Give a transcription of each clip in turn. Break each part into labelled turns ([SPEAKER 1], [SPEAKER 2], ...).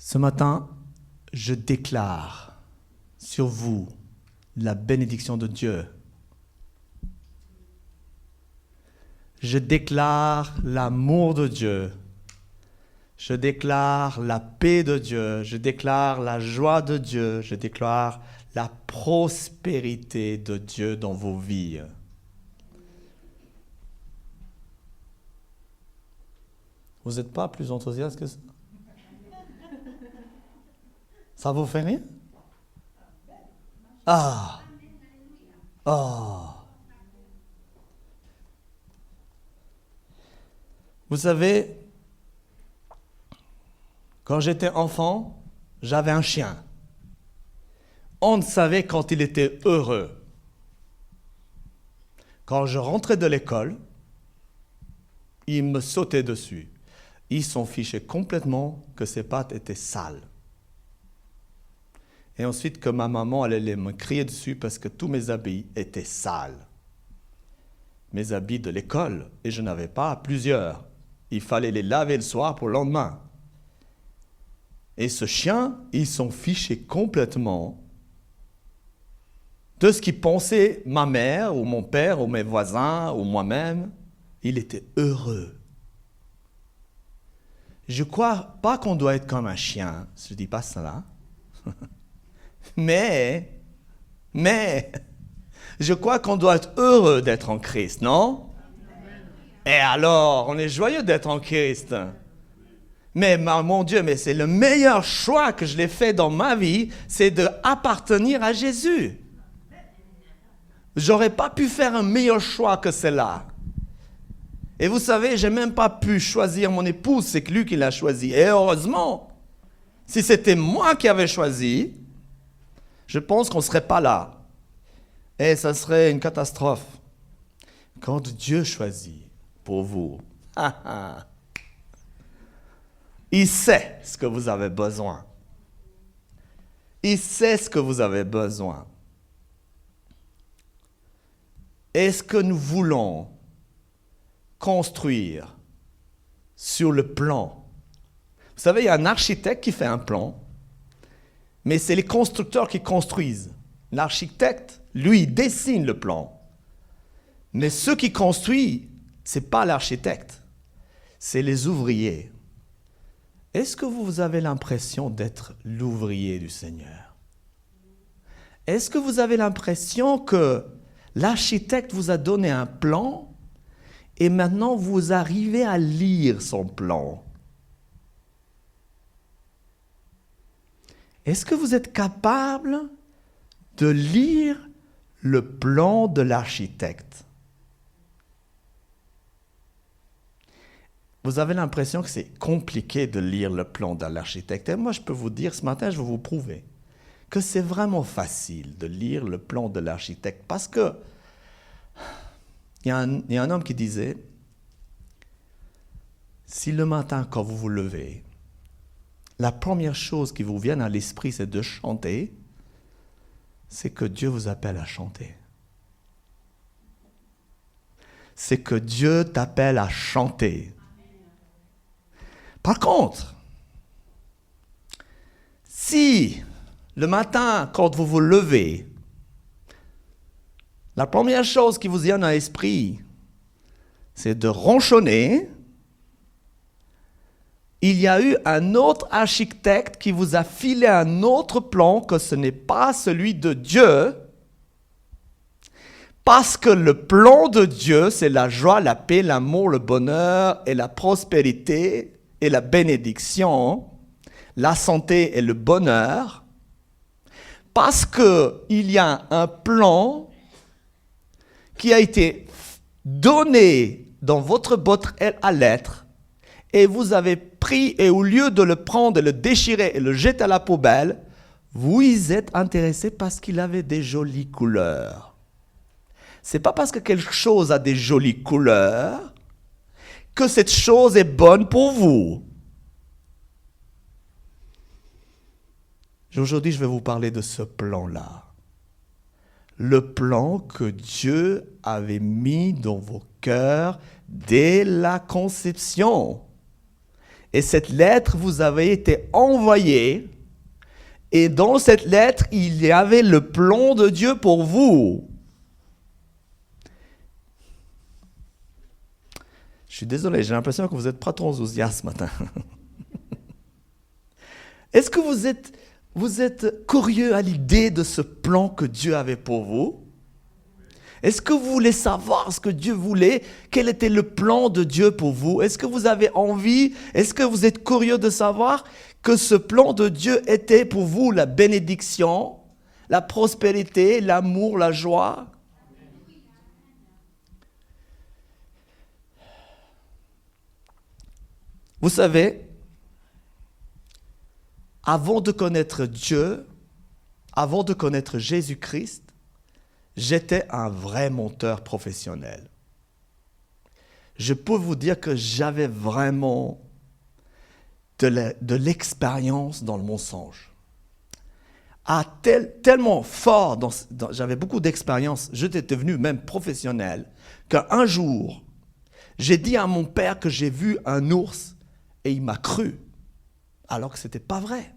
[SPEAKER 1] Ce matin, je déclare sur vous la bénédiction de Dieu. Je déclare l'amour de Dieu. Je déclare la paix de Dieu. Je déclare la joie de Dieu. Je déclare la prospérité de Dieu dans vos vies. Vous n'êtes pas plus enthousiaste que ça? Ça vous fait rire? Ah! Oh! Vous savez, quand j'étais enfant, j'avais un chien. On savait quand il était heureux. Quand je rentrais de l'école, il me sautait dessus. Il s'en fichait complètement que ses pattes étaient sales. Et ensuite que ma maman elle allait me crier dessus parce que tous mes habits étaient sales. Mes habits de l'école, et je n'avais pas plusieurs. Il fallait les laver le soir pour le lendemain. Et ce chien, il s'en fichait complètement de ce qu'il pensait ma mère ou mon père ou mes voisins ou moi-même. Il était heureux. Je ne crois pas qu'on doit être comme un chien. Je ne dis pas cela. Mais, je crois qu'on doit être heureux d'être en Christ, non? Et alors, on est joyeux d'être en Christ. Mais mon Dieu, mais c'est le meilleur choix que je l'ai fait dans ma vie, c'est d'appartenir à Jésus. J'aurais pas pu faire un meilleur choix que cela. Et vous savez, j'ai même pas pu choisir mon épouse, c'est que lui qui l'a choisi. Et heureusement, si c'était moi qui avais choisi, je pense qu'on ne serait pas là. Et ça serait une catastrophe. Quand Dieu choisit pour vous, il sait ce que vous avez besoin. Il sait ce que vous avez besoin. Est-ce que nous voulons construire sur le plan? Vous savez, il y a un architecte qui fait un plan, mais c'est les constructeurs qui construisent. L'architecte, lui, il dessine le plan. Mais ceux qui construisent, ce n'est pas l'architecte, c'est les ouvriers. Est-ce que vous avez l'impression d'être l'ouvrier du Seigneur? Est-ce que vous avez l'impression que l'architecte vous a donné un plan et maintenant vous arrivez à lire son plan? Est-ce que vous êtes capable de lire le plan de l'architecte? Vous avez l'impression que c'est compliqué de lire le plan de l'architecte. Et moi, je peux vous dire, ce matin, je vais vous prouver que c'est vraiment facile de lire le plan de l'architecte. Parce que il y a un homme qui disait, si le matin, quand vous vous levez, la première chose qui vous vient à l'esprit, c'est de chanter, c'est que Dieu vous appelle à chanter. C'est que Dieu t'appelle à chanter. Par contre, si le matin, quand vous vous levez, la première chose qui vous vient à l'esprit, c'est de ronchonner, il y a eu un autre architecte qui vous a filé un autre plan que ce n'est pas celui de Dieu, parce que le plan de Dieu, c'est la joie, la paix, l'amour, le bonheur et la prospérité et la bénédiction, la santé et le bonheur, parce qu'il y a un plan qui a été donné dans votre boîte à lettres, et vous avez pris, et au lieu de le prendre, de le déchirer et le jeter à la poubelle, vous y êtes intéressé parce qu'il avait des jolies couleurs. Ce n'est pas parce que quelque chose a des jolies couleurs que cette chose est bonne pour vous. Aujourd'hui, je vais vous parler de ce plan-là. Le plan que Dieu avait mis dans vos cœurs dès la conception. Et cette lettre vous avait été envoyée. Et dans cette lettre, il y avait le plan de Dieu pour vous. Je suis désolé, j'ai l'impression que vous n'êtes pas trop enthousiaste ce matin. Est-ce que vous êtes curieux à l'idée de ce plan que Dieu avait pour vous? Est-ce que vous voulez savoir ce que Dieu voulait? Quel était le plan de Dieu pour vous? Est-ce que vous avez envie? Est-ce que vous êtes curieux de savoir que ce plan de Dieu était pour vous la bénédiction, la prospérité, l'amour, la joie? Vous savez, avant de connaître Dieu, avant de connaître Jésus-Christ, j'étais un vrai menteur professionnel. Je peux vous dire que j'avais vraiment de l'expérience dans le mensonge. Tellement fort, j'avais beaucoup d'expérience, j'étais devenu même professionnel, qu'un jour, j'ai dit à mon père que j'ai vu un ours et il m'a cru, alors que ce n'était pas vrai.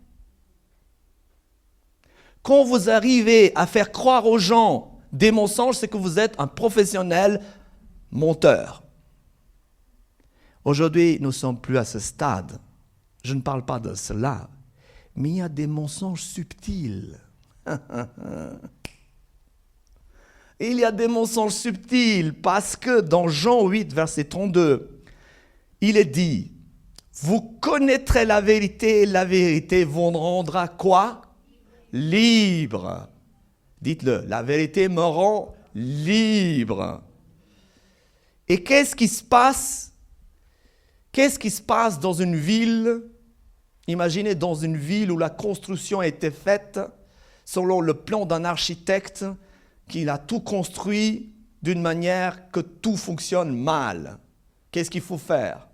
[SPEAKER 1] Quand vous arrivez à faire croire aux gens des mensonges, c'est que vous êtes un professionnel menteur. Aujourd'hui, nous ne sommes plus à ce stade. Je ne parle pas de cela. Mais il y a des mensonges subtils. Il y a des mensonges subtils parce que dans Jean 8, verset 32, il est dit, vous connaîtrez la vérité et la vérité vous rendra quoi? Libre. Dites-le, la vérité me rend libre. Et qu'est-ce qui se passe? Qu'est-ce qui se passe dans une ville? Imaginez dans une ville où la construction a été faite selon le plan d'un architecte qui a tout construit d'une manière que tout fonctionne mal. Qu'est-ce qu'il faut faire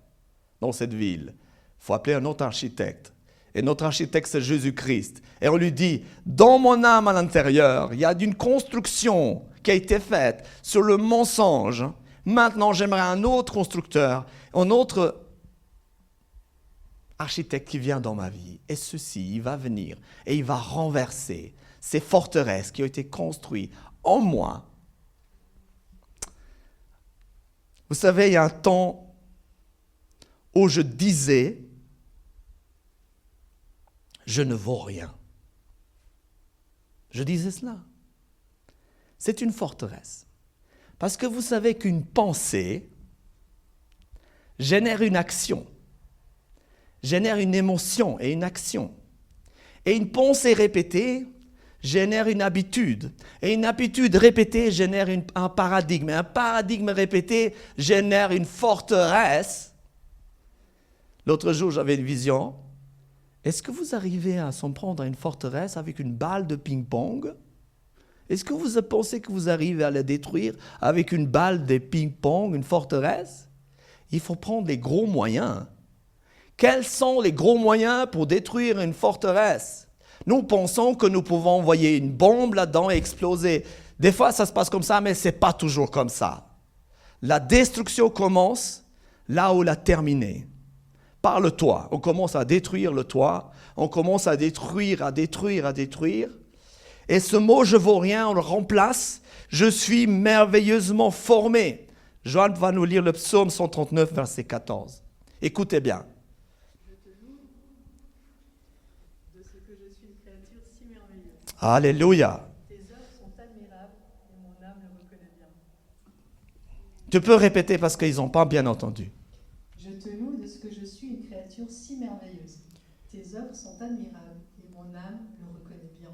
[SPEAKER 1] dans cette ville? Il faut appeler un autre architecte. Et notre architecte, c'est Jésus-Christ. Et on lui dit, dans mon âme à l'intérieur, il y a une construction qui a été faite sur le mensonge. Maintenant, j'aimerais un autre constructeur, un autre architecte qui vient dans ma vie. Et ceci, il va venir et il va renverser ces forteresses qui ont été construites en moi. Vous savez, il y a un temps où je disais, je ne vaux rien. Je disais cela. C'est une forteresse. Parce que vous savez qu'une pensée génère une action, génère une émotion et une action. Et une pensée répétée génère une habitude. Et une habitude répétée génère un paradigme. Et un paradigme répété génère une forteresse. L'autre jour, j'avais une vision. Est-ce que vous arrivez à s'en prendre à une forteresse avec une balle de ping-pong? Est-ce que vous pensez que vous arrivez à la détruire avec une balle de ping-pong, une forteresse? Il faut prendre les gros moyens. Quels sont les gros moyens pour détruire une forteresse? Nous pensons que nous pouvons envoyer une bombe là-dedans et exploser. Des fois, ça se passe comme ça, mais ce n'est pas toujours comme ça. La destruction commence là où elle a terminé. Par le toit. On commence à détruire le toit. On commence à détruire. Et ce mot « je vaux rien », on le remplace « je suis merveilleusement formé ». Joanne va nous lire le psaume 139, verset 14. Écoutez bien.
[SPEAKER 2] Je te loue de ce que je suis une créature si merveilleuse.
[SPEAKER 1] Alléluia.
[SPEAKER 2] Tes œuvres sont admirables et mon âme le reconnaît bien.
[SPEAKER 1] Tu peux répéter parce qu'ils n'ont pas bien entendu.
[SPEAKER 2] Je te loue de ce que je suis une créature si merveilleuse. Tes œuvres sont admirables et mon âme le reconnaît bien.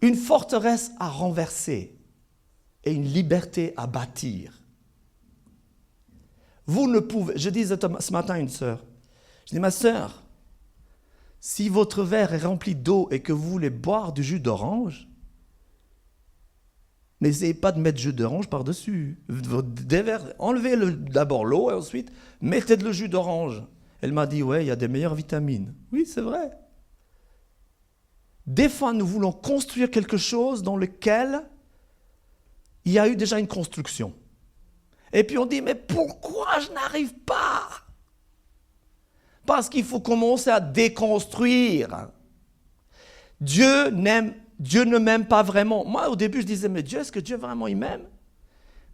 [SPEAKER 1] Une forteresse à renverser et une liberté à bâtir. Vous ne pouvez... Je disais ce matin à une sœur, je dis, ma sœur, si votre verre est rempli d'eau et que vous voulez boire du jus d'orange, n'essayez pas de mettre du jus d'orange par-dessus. Enlevez d'abord l'eau et ensuite mettez le jus d'orange. Elle m'a dit, ouais, il y a des meilleures vitamines. Oui, c'est vrai. Des fois, nous voulons construire quelque chose dans lequel il y a eu déjà une construction. Et puis on dit, mais pourquoi je n'arrive pas? Parce qu'il faut commencer à déconstruire. Dieu ne m'aime pas vraiment. Moi, au début, je disais, mais Dieu, est-ce que Dieu vraiment, il m'aime?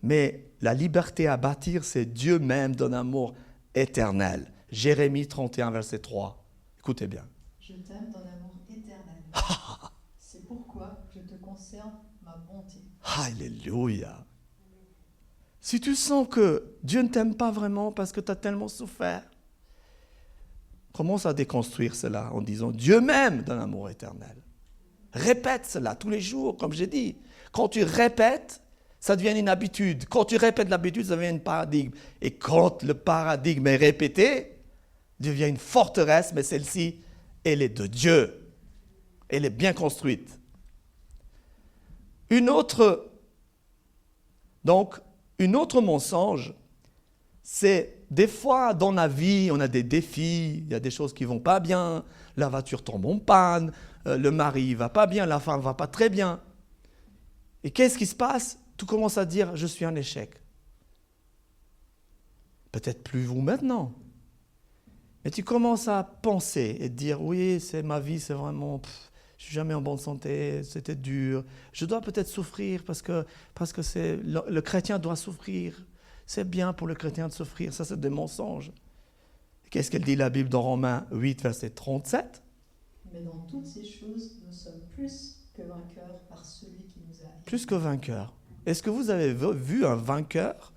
[SPEAKER 1] Mais la liberté à bâtir, c'est Dieu m'aime d'un amour éternel. Jérémie 31, verset 3. Écoutez bien.
[SPEAKER 2] Je t'aime d'un amour éternel. C'est pourquoi je te conserve ma bonté.
[SPEAKER 1] Alléluia. Si tu sens que Dieu ne t'aime pas vraiment parce que tu as tellement souffert, commence à déconstruire cela en disant Dieu m'aime d'un amour éternel. Répète cela tous les jours, comme j'ai dit. Quand tu répètes, ça devient une habitude. Quand tu répètes l'habitude, ça devient un paradigme. Et quand le paradigme est répété, devient une forteresse, mais celle-ci, elle est de Dieu. Elle est bien construite. Une autre mensonge, c'est des fois dans la vie, on a des défis, il y a des choses qui ne vont pas bien, la voiture tombe en panne, le mari ne va pas bien, la femme ne va pas très bien. Et qu'est-ce qui se passe? Tu commences à dire, je suis un échec. Peut-être plus vous maintenant. Mais tu commences à penser et dire, oui, c'est ma vie, c'est vraiment, je suis jamais en bonne santé, c'était dur. Je dois peut-être souffrir parce que le chrétien doit souffrir. C'est bien pour le chrétien de souffrir, ça c'est des mensonges. Qu'est-ce qu'elle dit la Bible dans Romains 8, verset 37?
[SPEAKER 2] Mais dans toutes ces choses, nous sommes plus que vainqueurs par celui qui nous a aimés.
[SPEAKER 1] Plus que vainqueurs. Est-ce que vous avez vu un vainqueur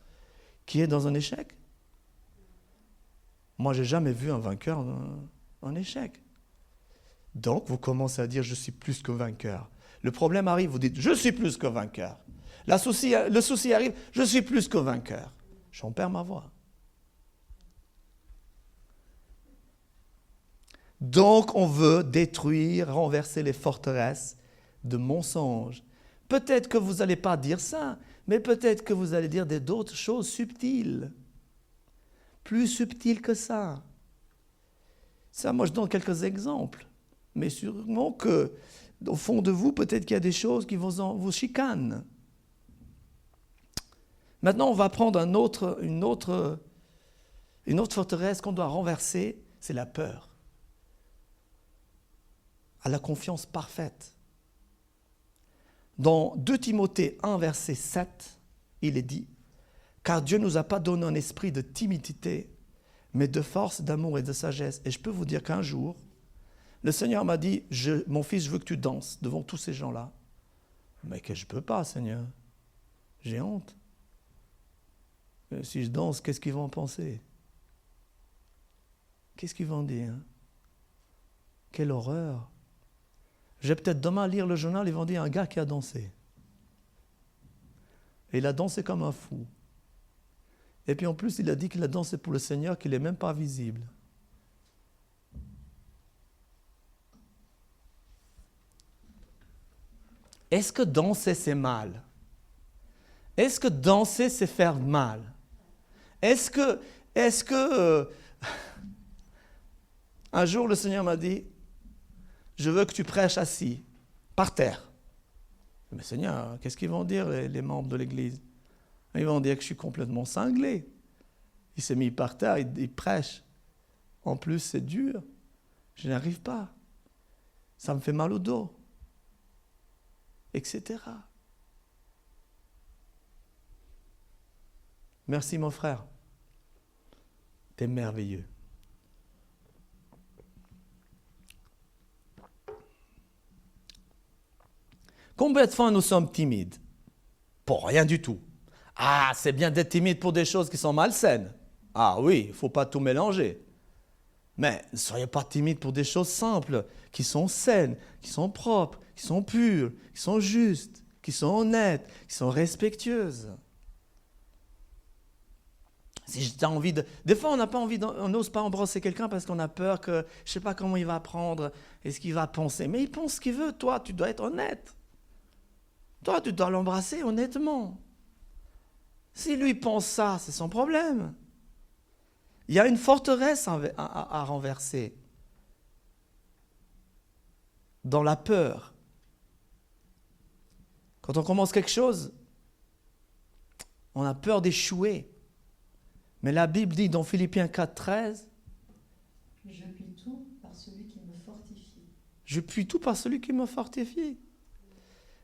[SPEAKER 1] qui est dans un échec? Moi, je n'ai jamais vu un vainqueur en échec. Donc, vous commencez à dire, je suis plus que vainqueur. Le problème arrive, vous dites, je suis plus que vainqueur. Le souci arrive, je suis plus que vainqueur. J'en perds ma voix. Donc, on veut détruire, renverser les forteresses de mensonges. Peut-être que vous n'allez pas dire ça, mais peut-être que vous allez dire d'autres choses subtiles. Plus subtiles que ça. Ça, moi, je donne quelques exemples. Mais sûrement qu'au fond de vous, peut-être qu'il y a des choses qui vous chicanent. Maintenant, on va prendre une autre forteresse qu'on doit renverser, c'est la peur. À la confiance parfaite. Dans 2 Timothée 1, verset 7, il est dit « Car Dieu ne nous a pas donné un esprit de timidité, mais de force, d'amour et de sagesse. » Et je peux vous dire qu'un jour, le Seigneur m'a dit « Mon fils, je veux que tu danses devant tous ces gens-là. » Mais que je ne peux pas, Seigneur. J'ai honte. Si je danse, qu'est-ce qu'ils vont penser? Qu'est-ce qu'ils vont dire? Quelle horreur! Je vais peut-être demain lire le journal, ils vont dire un gars qui a dansé. Et il a dansé comme un fou. Et puis en plus, il a dit qu'il a dansé pour le Seigneur, qu'il n'est même pas visible. Est-ce que danser, c'est mal? Est-ce que danser, c'est faire mal? Est-ce que un jour, le Seigneur m'a dit, je veux que tu prêches assis, par terre. Mais Seigneur, qu'est-ce qu'ils vont dire les membres de l'Église? Ils vont dire que je suis complètement cinglé. Il s'est mis par terre, il prêche. En plus, c'est dur. Je n'arrive pas. Ça me fait mal au dos. Etc. Merci mon frère. T'es merveilleux. Combien de fois nous sommes timides? Pour rien du tout. Ah, c'est bien d'être timide pour des choses qui sont malsaines. Ah oui, il ne faut pas tout mélanger. Mais ne soyez pas timide pour des choses simples, qui sont saines, qui sont propres, qui sont pures, qui sont justes, qui sont honnêtes, qui sont respectueuses. Si j'ai envie de... Des fois, on n'a pas envie, on n'ose pas embrasser quelqu'un parce qu'on a peur que, je ne sais pas comment il va prendre et ce qu'il va penser. Mais il pense ce qu'il veut. Toi, tu dois être honnête. Toi, tu dois l'embrasser honnêtement. Si lui pense ça, c'est son problème. Il y a une forteresse à renverser. Dans la peur. Quand on commence quelque chose, on a peur d'échouer. Mais la Bible dit dans Philippiens 4,13,
[SPEAKER 2] Je puis tout par celui qui me fortifie.
[SPEAKER 1] je puis tout par celui qui me fortifie.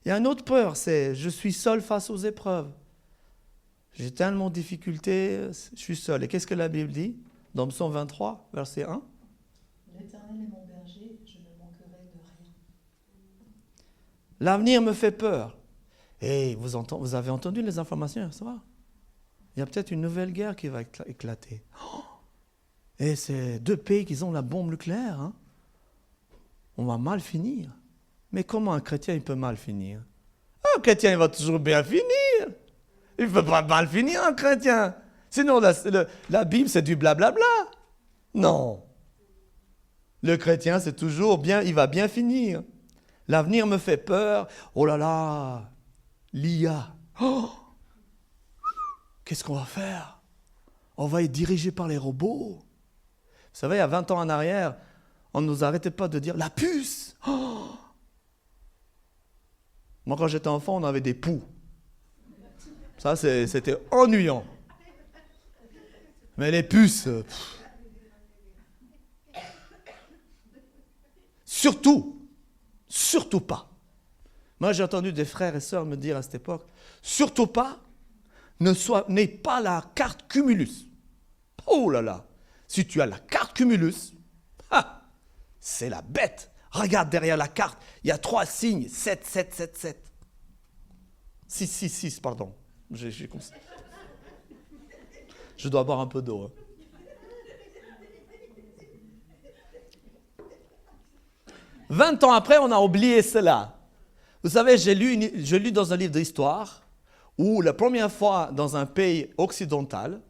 [SPEAKER 1] Il y a une autre peur, c'est je suis seul face aux épreuves. J'ai tellement de difficultés, je suis seul. Et qu'est-ce que la Bible dit dans Psaume 23, verset 1?
[SPEAKER 2] L'Éternel est mon berger, je ne manquerai de rien.
[SPEAKER 1] L'avenir me fait peur. Et vous avez entendu les informations, ça va? Il y a peut-être une nouvelle guerre qui va éclater. Oh, et c'est 2 pays qui ont la bombe nucléaire. Hein? On va mal finir. Mais comment un chrétien il peut mal finir? Un chrétien il va toujours bien finir. Il ne peut pas mal finir un chrétien. Sinon la Bible c'est du blablabla. Non. Le chrétien c'est toujours bien, il va bien finir. L'avenir me fait peur. Oh là là, l'IA. Oh, qu'est-ce qu'on va faire? On va être dirigé par les robots. Vous savez, il y a 20 ans en arrière, on ne nous arrêtait pas de dire la puce. Oh, moi, quand j'étais enfant, on avait des poux. Ça, c'était ennuyant. Mais les puces, surtout pas. Moi, j'ai entendu des frères et sœurs me dire à cette époque, surtout pas, n'aie pas la carte Cumulus. Oh là là, si tu as la carte Cumulus, c'est la bête. Regarde derrière la carte, il y a 3 signes, 7, 7, 7, 7. 6, 6, 6, pardon. Je dois boire un peu d'eau. Hein. « 20 ans après, on a oublié cela. Vous savez, j'ai lu dans un livre d'histoire où la première fois dans un pays occidental,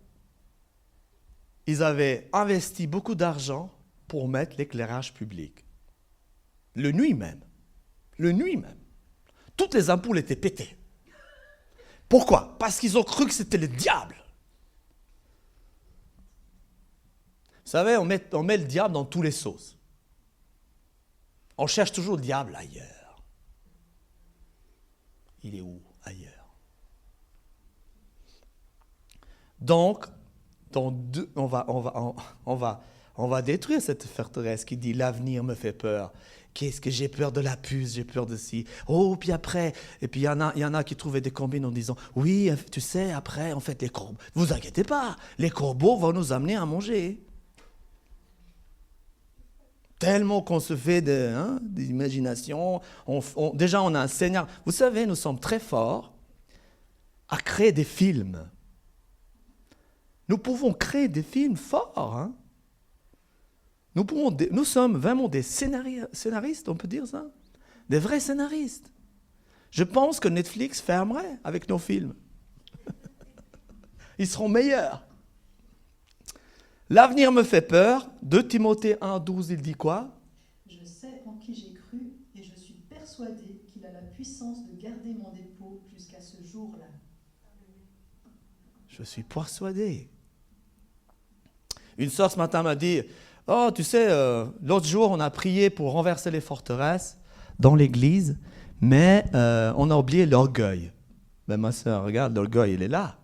[SPEAKER 1] ils avaient investi beaucoup d'argent pour mettre l'éclairage public. Le nuit même. Toutes les ampoules étaient pétées. Pourquoi? Parce qu'ils ont cru que c'était le diable. Vous savez, on met le diable dans tous les sauces. On cherche toujours le diable ailleurs. Il est où? Ailleurs. Donc, on va détruire cette forteresse qui dit l'avenir me fait peur. Qu'est-ce que j'ai peur de la puce, j'ai peur de ci. Oh, puis après, et puis il y en a qui trouvaient des combines en disant oui, tu sais, après, en fait, les corbeaux, vous inquiétez pas, les corbeaux vont nous amener à manger. Tellement qu'on se fait d'imagination. Déjà, on a un Seigneur. Vous savez, nous sommes très forts à créer des films. Nous pouvons créer des films forts. Hein? Nous sommes vraiment des scénaristes, on peut dire ça. Des vrais scénaristes. Je pense que Netflix fermerait avec nos films. Ils seront meilleurs. L'avenir me fait peur. 2 Timothée 1,12, il dit quoi?
[SPEAKER 2] Je sais en qui j'ai cru et je suis persuadé qu'il a la puissance de garder mon dépôt jusqu'à ce jour-là.
[SPEAKER 1] Je suis persuadé. Une sœur ce matin m'a dit, oh, tu sais, l'autre jour, on a prié pour renverser les forteresses dans l'église, mais on a oublié l'orgueil. Ben, ma sœur, regarde, l'orgueil, il est là.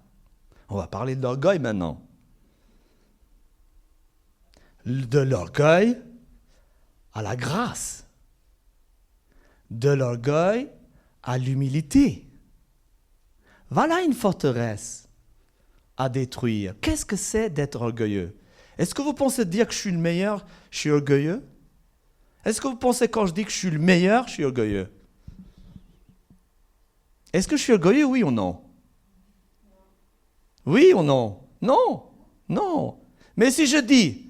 [SPEAKER 1] On va parler de l'orgueil maintenant. De l'orgueil à la grâce. De l'orgueil à l'humilité. Voilà une forteresse à détruire. Qu'est-ce que c'est d'être orgueilleux? Est-ce que vous pensez dire que je suis le meilleur, je suis orgueilleux? Est-ce que vous pensez quand je dis que je suis le meilleur, je suis orgueilleux? Est-ce que je suis orgueilleux, oui ou non? Oui ou non? Non, non. Mais si je dis,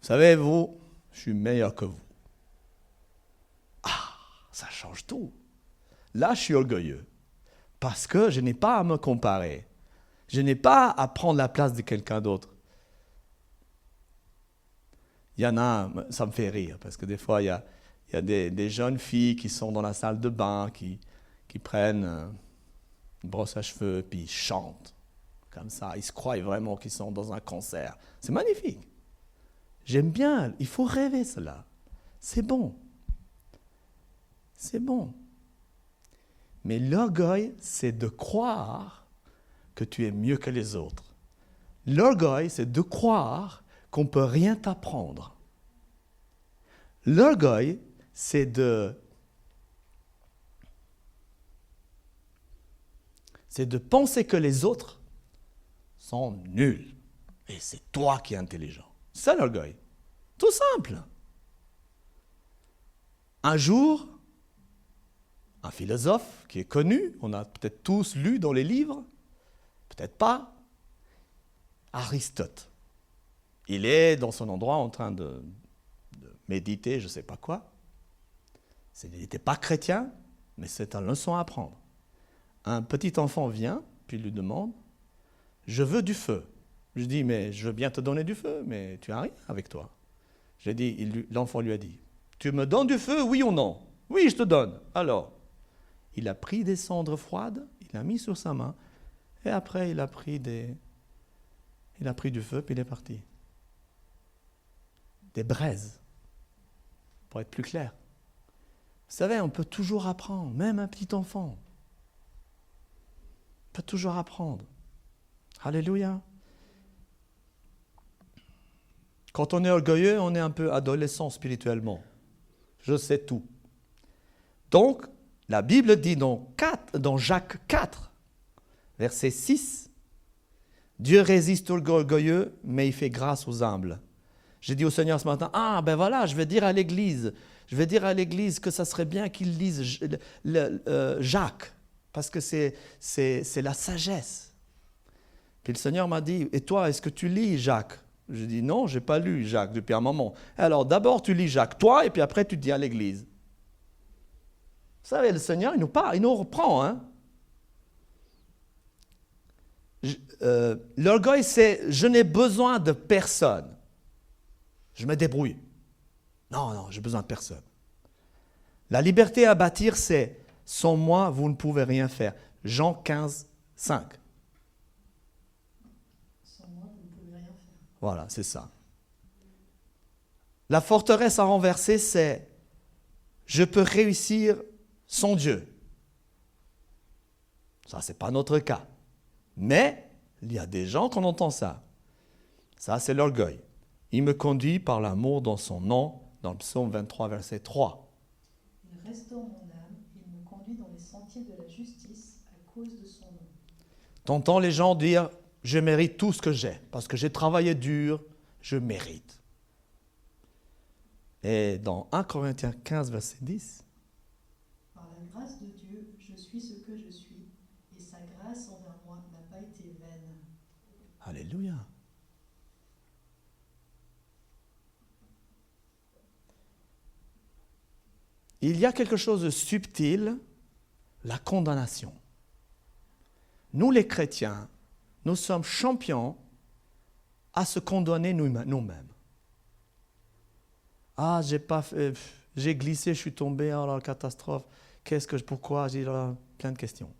[SPEAKER 1] vous savez, je suis meilleur que vous. Ah, ça change tout. Là, je suis orgueilleux. Parce que je n'ai pas à me comparer. Je n'ai pas à prendre la place de quelqu'un d'autre. Il y en a, ça me fait rire, parce que des fois, il y a des jeunes filles qui sont dans la salle de bain, qui prennent une brosse à cheveux, puis ils chantent. Comme ça, ils se croient vraiment qu'ils sont dans un concert. C'est magnifique. J'aime bien, il faut rêver cela. C'est bon. C'est bon. Mais l'orgueil, c'est de croire que tu es mieux que les autres. L'orgueil, c'est de croire qu'on ne peut rien t'apprendre. L'orgueil, c'est de penser que les autres sont nuls. Et c'est toi qui es intelligent. C'est ça l'orgueil. Tout simple. Un jour, un philosophe qui est connu, on a peut-être tous lu dans les livres, peut-être pas, Aristote. Il est dans son endroit en train de méditer, je ne sais pas quoi. Il n'était pas chrétien, mais c'est une leçon à apprendre. Un petit enfant vient, puis lui demande, « Je veux du feu. » Je dis, « Mais je veux bien te donner du feu, mais tu n'as rien avec toi. » L'enfant lui a dit, « Tu me donnes du feu, oui ou non ?»« Oui, je te donne. » Alors, il a pris des cendres froides, il a mis sur sa main, et après il a pris du feu, puis il est parti. Des braises, pour être plus clair. Vous savez, on peut toujours apprendre, même un petit enfant. On peut toujours apprendre. Alléluia. Quand on est orgueilleux, on est un peu adolescent spirituellement. Je sais tout. Donc, la Bible dit dans Jacques 4, verset 6, « Dieu résiste aux orgueilleux, mais il fait grâce aux humbles. » J'ai dit au Seigneur ce matin, « Ah, ben voilà, je vais dire à l'Église que ça serait bien qu'ils lisent Jacques, parce que c'est la sagesse. » Puis le Seigneur m'a dit, « Et toi, est-ce que tu lis Jacques ?» Je dis, « Non, je n'ai pas lu Jacques depuis un moment. » Alors d'abord, tu lis Jacques, toi, et puis après, tu dis à l'Église. Vous savez, le Seigneur, il nous reprend. Hein? L'orgueil, c'est « je n'ai besoin de personne. Je me débrouille. » Non, j'ai besoin de personne. La liberté à bâtir, c'est « sans moi, vous ne pouvez rien faire. » Jean 15, 5.
[SPEAKER 2] Sans moi, vous ne pouvez rien faire.
[SPEAKER 1] Voilà, c'est ça. La forteresse à renverser, c'est « je peux réussir sans Dieu. » Ça, ce n'est pas notre cas. Mais il y a des gens qui entendent ça. Ça, c'est l'orgueil. Il me conduit par l'amour dans son nom, dans le psaume 23, verset 3.
[SPEAKER 2] Il restaure mon âme, il me conduit dans les sentiers de la justice à cause de son nom.
[SPEAKER 1] T'entends les gens dire, je mérite tout ce que j'ai, parce que j'ai travaillé dur, je mérite. Et dans 1 Corinthiens 15, verset 10,
[SPEAKER 2] par la grâce de Dieu, je suis ce que je suis, et sa grâce envers moi n'a pas été vaine.
[SPEAKER 1] Alléluia. Il y a quelque chose de subtil, la condamnation. Nous les chrétiens, nous sommes champions à se condamner nous-mêmes. Ah, j'ai glissé, je suis tombé, oh là, catastrophe. Pourquoi? J'ai plein de questions.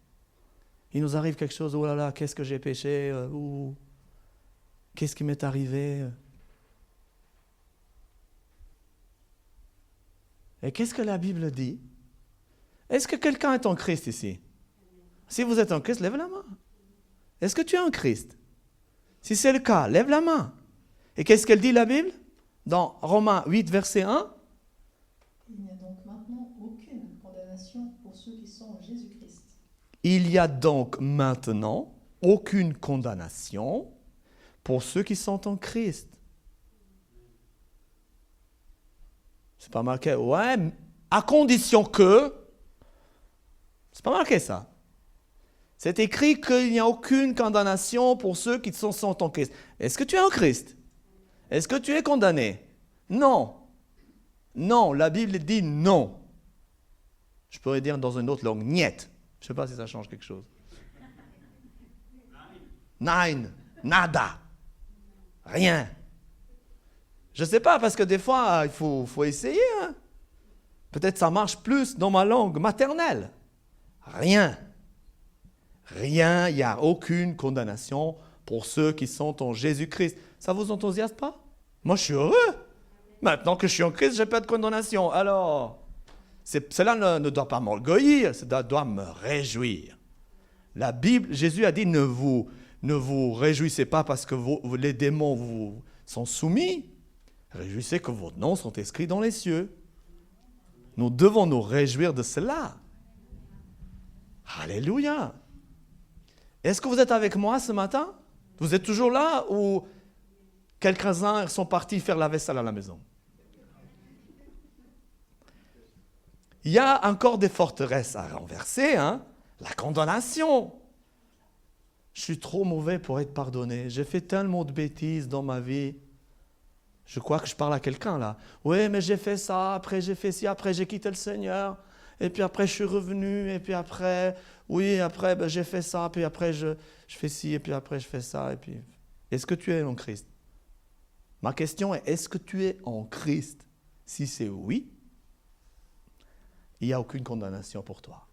[SPEAKER 1] Il nous arrive quelque chose, oh là là, qu'est-ce que j'ai péché? Qu'est-ce qui m'est arrivé? Et qu'est-ce que la Bible dit? Est-ce que quelqu'un est en Christ ici? Si vous êtes en Christ, lève la main. Est-ce que tu es en Christ? Si c'est le cas, lève la main. Et qu'est-ce qu'elle dit la Bible? Dans Romains 8, verset 1.
[SPEAKER 2] Il n'y a donc maintenant aucune condamnation pour ceux qui sont en Jésus-Christ.
[SPEAKER 1] Il n'y a donc maintenant aucune condamnation pour ceux qui sont en Christ. C'est pas marqué, ouais, à condition que. C'est pas marqué ça. C'est écrit qu'il n'y a aucune condamnation pour ceux qui sont en Christ. Est-ce que tu es en Christ? Est-ce que tu es condamné? Non. Non, la Bible dit non. Je pourrais dire dans une autre langue, niet. Je ne sais pas si ça change quelque chose. Nein, nada, rien. Je ne sais pas, parce que des fois, il faut essayer. Hein. Peut-être ça marche plus dans ma langue maternelle. Rien. Rien, il n'y a aucune condamnation pour ceux qui sont en Jésus-Christ. Ça vous enthousiasme pas? Moi, je suis heureux. Maintenant que je suis en Christ, je n'ai pas de condamnation. Alors, cela ne doit pas m'orgueillir, cela doit me réjouir. La Bible, Jésus a dit, ne vous ne vous réjouissez pas parce que les démons vous sont soumis. Réjouissez que vos noms sont inscrits dans les cieux. Nous devons nous réjouir de cela. Alléluia. Est-ce que vous êtes avec moi ce matin? Vous êtes toujours là ou quelques-uns sont partis faire la vaisselle à la maison? Il y a encore des forteresses à renverser, hein? La condamnation. Je suis trop mauvais pour être pardonné. J'ai fait tellement de bêtises dans ma vie. Je crois que je parle à quelqu'un là. Oui, mais j'ai fait ça, après j'ai fait ci, après j'ai quitté le Seigneur, et puis après je suis revenu, et puis après, oui, après ben, j'ai fait ça, puis après je fais ci, et puis après je fais ça, et puis... Est-ce que tu es en Christ? Ma question est, est-ce que tu es en Christ? Si c'est oui, il n'y a aucune condamnation pour toi.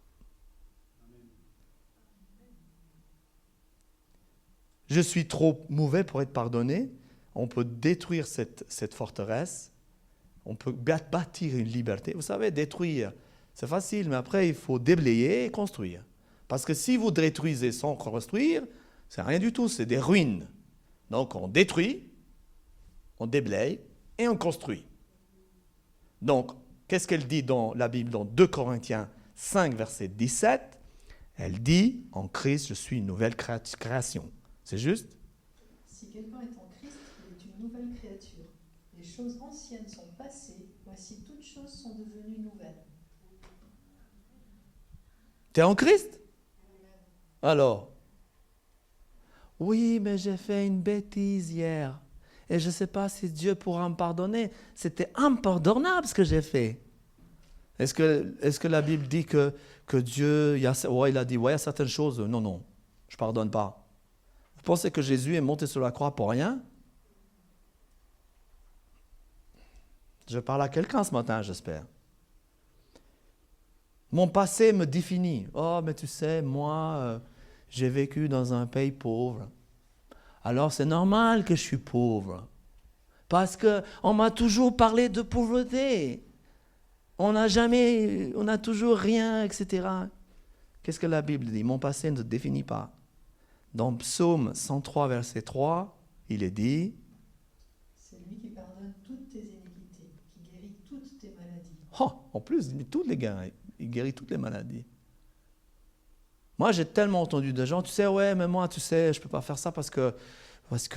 [SPEAKER 1] Je suis trop mauvais pour être pardonné. On peut détruire cette forteresse. On peut bâtir une liberté. Vous savez, détruire, c'est facile, mais après, il faut déblayer et construire. Parce que si vous détruisez sans construire, c'est rien du tout, c'est des ruines. Donc, on détruit, on déblaye et on construit. Donc, qu'est-ce qu'elle dit dans la Bible, dans 2 Corinthiens 5, verset 17? Elle dit, en Christ, je suis une nouvelle création. C'est juste?
[SPEAKER 2] Si quelqu'un est en Christ, il est une nouvelle créature. Les choses anciennes sont passées, voici toutes choses sont devenues nouvelles.
[SPEAKER 1] Tu es en Christ? Alors? Oui, mais j'ai fait une bêtise hier. Et je ne sais pas si Dieu pourra me pardonner. C'était impardonnable ce que j'ai fait. Est-ce que la Bible dit que Dieu, il a dit, ouais, il y a certaines choses, non, je ne pardonne pas. Vous pensez que Jésus est monté sur la croix pour rien? Je parle à quelqu'un ce matin, j'espère. Mon passé me définit. Oh, mais tu sais, moi, j'ai vécu dans un pays pauvre. Alors c'est normal que je suis pauvre. Parce qu'on m'a toujours parlé de pauvreté. On n'a toujours rien, etc. Qu'est-ce que la Bible dit? Mon passé ne te définit pas. Dans Psaume 103, verset 3, il est dit...
[SPEAKER 2] C'est lui qui pardonne toutes tes iniquités, qui guérit toutes tes maladies.
[SPEAKER 1] Oh, en plus, il guérit toutes les maladies. Moi, j'ai tellement entendu de gens, tu sais, ouais, mais moi, tu sais, je ne peux pas faire ça parce que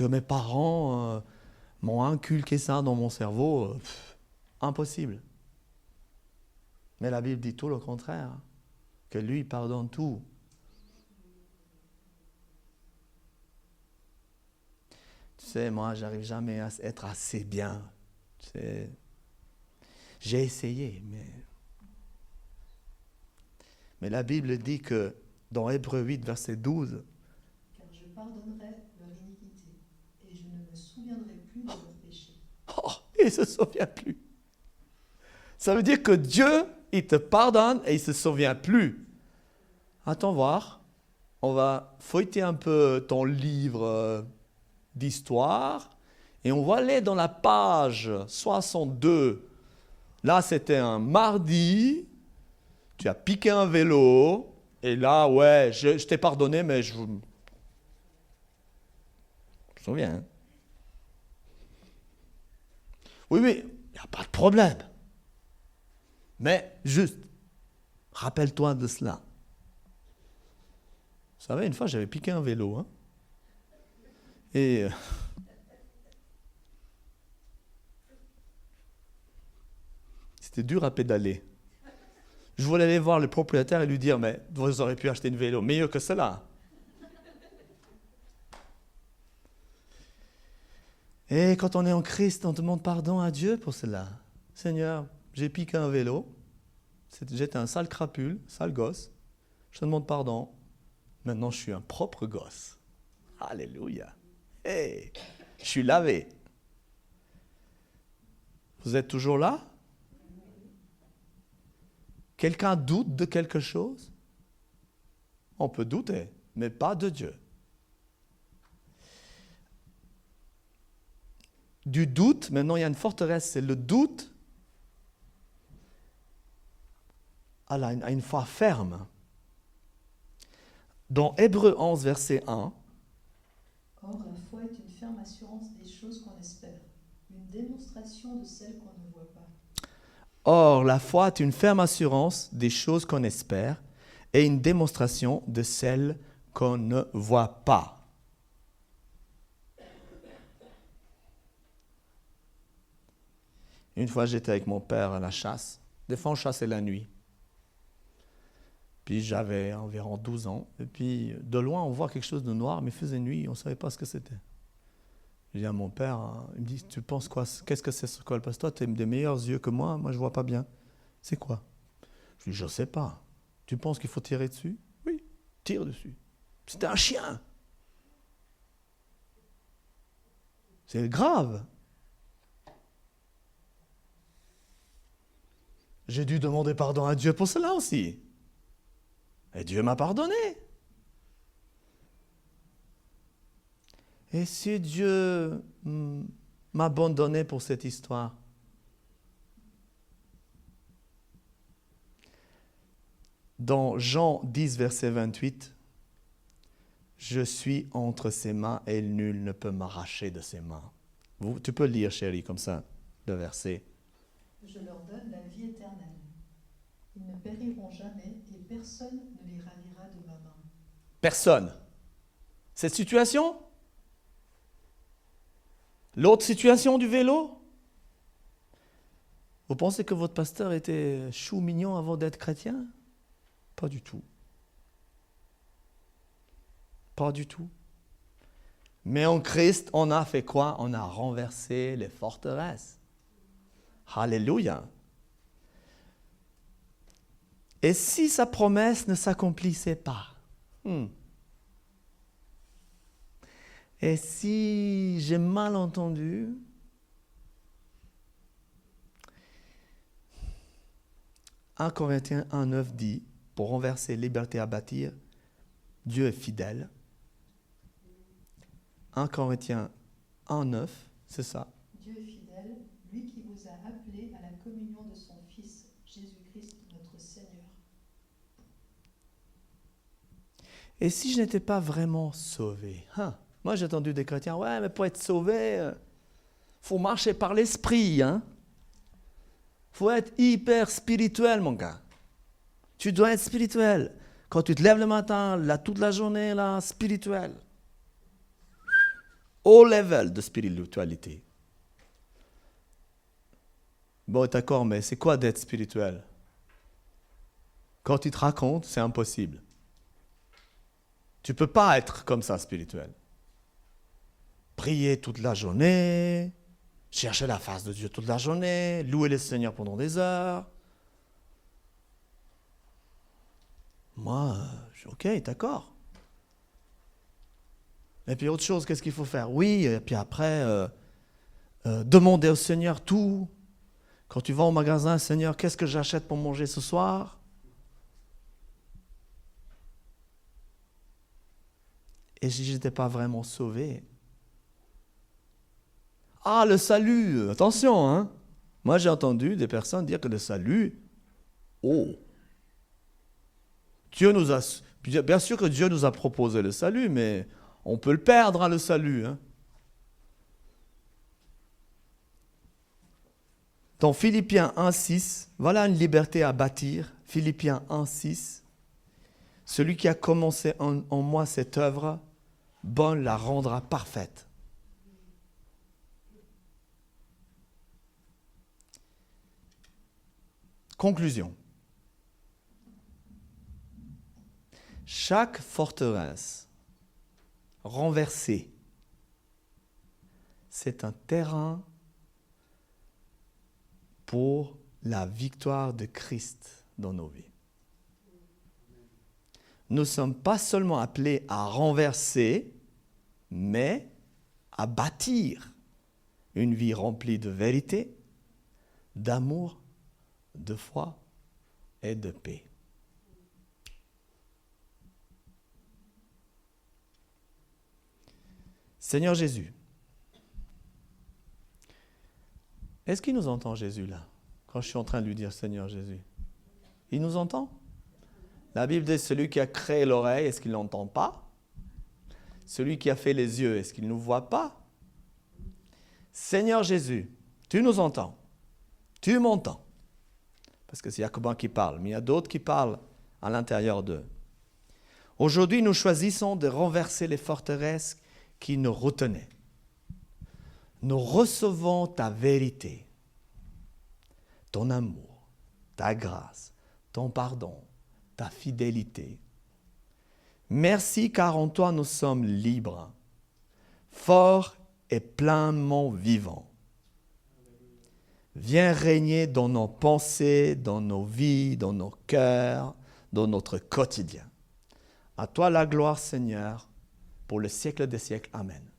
[SPEAKER 1] mes parents m'ont inculqué ça dans mon cerveau. Impossible. Mais la Bible dit tout le contraire, que lui, il pardonne tout. Tu sais, moi, j'arrive jamais à être assez bien. Tu sais, j'ai essayé, mais la Bible dit que dans Hébreux 8, verset 12,
[SPEAKER 2] « Car je pardonnerai leur iniquité, et je ne me souviendrai plus de leurs péchés. »
[SPEAKER 1] Oh, il ne se souvient plus. Ça veut dire que Dieu, il te pardonne et il ne se souvient plus. Attends voir, on va feuilleter un peu ton livre d'histoire et on va aller dans la page 62. Là, c'était un mardi, tu as piqué un vélo et là, ouais, je t'ai pardonné, mais je me souviens. Hein? Oui, il n'y a pas de problème. Mais juste, rappelle-toi de cela. Vous savez, une fois, j'avais piqué un vélo. Hein? Et c'était dur à pédaler. Je voulais aller voir le propriétaire et lui dire, mais vous auriez pu acheter un vélo mieux que cela. Et quand on est en Christ, on demande pardon à Dieu pour cela. Seigneur, j'ai piqué un vélo, j'étais un sale crapule, sale gosse, je te demande pardon, maintenant je suis un propre gosse. Alléluia. Hey, je suis lavé. Vous êtes toujours là? Quelqu'un doute de quelque chose? On peut douter, mais pas de Dieu. Du doute, maintenant il y a une forteresse, c'est le doute à une foi ferme. Dans Hébreux 11, verset 1,
[SPEAKER 2] Or, la foi est une ferme assurance des choses qu'on espère, une démonstration de celles qu'on ne voit pas.
[SPEAKER 1] Or, la foi est une ferme assurance des choses qu'on espère et une démonstration de celles qu'on ne voit pas. Une fois, j'étais avec mon père à la chasse. Des fois, on chassait la nuit. Puis j'avais environ 12 ans. Et puis, de loin, on voit quelque chose de noir, mais il faisait nuit, on ne savait pas ce que c'était. Je dis à mon père, il me dit, tu penses quoi? Qu'est-ce que c'est ce col? Parce que toi, tu as des meilleurs yeux que moi je ne vois pas bien. C'est quoi? Je lui dis, je ne sais pas. Tu penses qu'il faut tirer dessus? Oui, tire dessus. C'était un chien. C'est grave. J'ai dû demander pardon à Dieu pour cela aussi. Et Dieu m'a pardonné. Et si Dieu m'abandonnait pour cette histoire? Dans Jean 10, verset 28, « Je suis entre ses mains et nul ne peut m'arracher de ses mains. » Tu peux lire, chérie, comme ça, le verset.
[SPEAKER 2] « Je leur donne la vie éternelle. Ils ne périront jamais et personne ne les ravira de ma main. »
[SPEAKER 1] Personne. Cette situation? L'autre situation du vélo? Vous pensez que votre pasteur était chou mignon avant d'être chrétien? Pas du tout. Pas du tout. Mais en Christ, on a fait quoi? On a renversé les forteresses. Alléluia. Et si sa promesse ne s'accomplissait pas? Et si j'ai mal entendu? « 1 Corinthiens 1,9 dit, pour renverser liberté à bâtir, Dieu est fidèle. » 1 Corinthiens 1,9, c'est ça.
[SPEAKER 2] Dieu est fidèle, lui qui vous a appelés à la communion de son Fils, Jésus-Christ notre Seigneur.
[SPEAKER 1] Et si je n'étais pas vraiment sauvé? Moi, j'ai entendu des chrétiens, ouais, mais pour être sauvé, faut marcher par l'esprit, faut être hyper spirituel, mon gars. Tu dois être spirituel. Quand tu te lèves le matin, là, toute la journée, là, spirituel. Haut level de spiritualité. Bon, d'accord, mais c'est quoi d'être spirituel? Quand tu te racontes, c'est impossible. Tu ne peux pas être comme ça spirituel. Prier toute la journée, chercher la face de Dieu toute la journée, louer le Seigneur pendant des heures. Moi, je suis OK, d'accord. Et puis autre chose, qu'est-ce qu'il faut faire? Oui, et puis après, demander au Seigneur tout. Quand tu vas au magasin, Seigneur, qu'est-ce que j'achète pour manger ce soir? Et si je n'étais pas vraiment sauvé? Ah, le salut, attention, Moi, j'ai entendu des personnes dire que le salut, Dieu nous a, bien sûr que Dieu nous a proposé le salut, mais on peut le perdre, le salut. Dans Philippiens 1,6, voilà une liberté à bâtir. Philippiens 1,6, celui qui a commencé en moi cette œuvre, bonne la rendra parfaite. Conclusion. Chaque forteresse renversée, c'est un terrain pour la victoire de Christ dans nos vies. Nous ne sommes pas seulement appelés à renverser, mais à bâtir une vie remplie de vérité, d'amour, de foi et de paix. Seigneur Jésus, est-ce qu'il nous entend Jésus là, quand je suis en train de lui dire Seigneur Jésus? Il nous entend? La Bible dit celui qui a créé l'oreille, est-ce qu'il ne l'entend pas? celui qui a fait les yeux, est-ce qu'il ne nous voit pas? Seigneur Jésus, tu nous entends. Tu m'entends. Parce que c'est Jacobin qui parle, mais il y a d'autres qui parlent à l'intérieur d'eux. Aujourd'hui, nous choisissons de renverser les forteresses qui nous retenaient. Nous recevons ta vérité, ton amour, ta grâce, ton pardon, ta fidélité. Merci car en toi nous sommes libres, forts et pleinement vivants. Viens régner dans nos pensées, dans nos vies, dans nos cœurs, dans notre quotidien. À toi la gloire, Seigneur, pour le siècle des siècles. Amen.